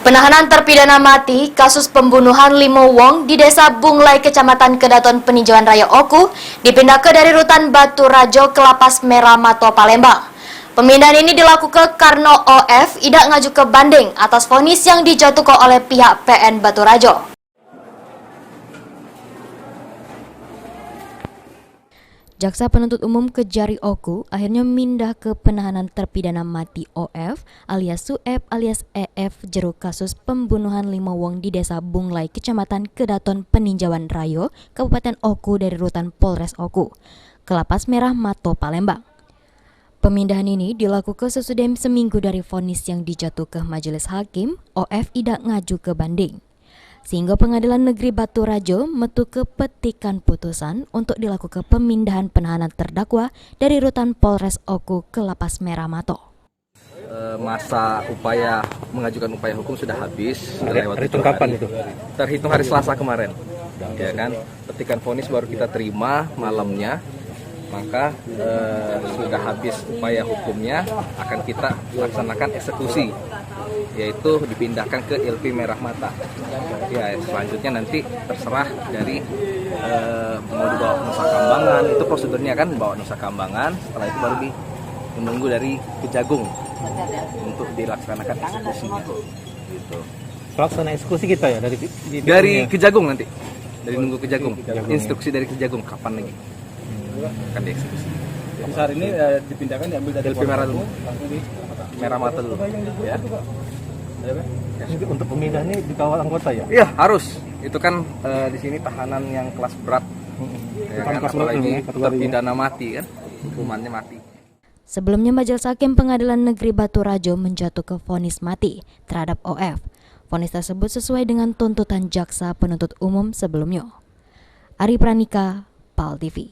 Penahanan terpidana mati kasus pembunuhan 5 wong di Desa Bunglai, Kecamatan Kedaton, Peninjauan Raya Oku dipindahkan dari Rutan Batu Rajo ke Lapas Merah Mato, Palembang. Pemindahan ini dilakukan karena OF tidak ngaju ke banding atas vonis yang dijatuhkan oleh pihak PN Batu Rajo. Jaksa penuntut umum Kejari Oku akhirnya mindah ke penahanan terpidana mati OF alias Sueb alias EF jeruk kasus pembunuhan 5 wong di Desa Bunglai, Kecamatan Kedaton, Peninjauan Raya, Kabupaten Oku dari Rutan Polres Oku ke Lapas Merah Mato, Palembang. Pemindahan ini dilakukan sesudah seminggu dari vonis yang dijatuh ke Majelis Hakim. OF tidak ngaju ke banding, sehingga Pengadilan Negeri Batu Rajo metu ke petikan putusan untuk dilakukan pemindahan penahanan terdakwa dari Rutan Polres Oku ke Lapas Merah Mato. Masa mengajukan upaya hukum sudah habis. Terhitung kapan itu? Terhitung hari Selasa kemarin. Ya kan, petikan vonis baru kita terima malamnya. Maka sudah habis upaya hukumnya, akan kita laksanakan eksekusi, yaitu dipindahkan ke LP Merah Mata. Ya, selanjutnya nanti terserah dari mau dibawa ke Nusa Kambangan, itu prosedurnya kan bawa Nusa Kambangan, setelah itu baru menunggu dari Kejagung untuk dilaksanakan eksekusi gitu. Pelaksanaan eksekusi kita ya dari Kejagung nanti, dari nunggu Kejagung, instruksi dari Kejagung kapan lagi akan dieksekusi. Jadi saat ini dipindahkan, diambil dari LP Merah dulu, Merah Mata dulu. Ya. Untuk pemindahan ini dikawal anggota ya? Iya, harus. Itu kan di sini tahanan yang kelas berat. Ya kan, apalagi terpidana mati kan, hukumannya mati. Sebelumnya Majelis Hakim Pengadilan Negeri Batu Rajo menjatuhkan vonis mati terhadap OF. Vonis tersebut sesuai dengan tuntutan jaksa penuntut umum sebelumnya. Ari Pranika, PAL TV.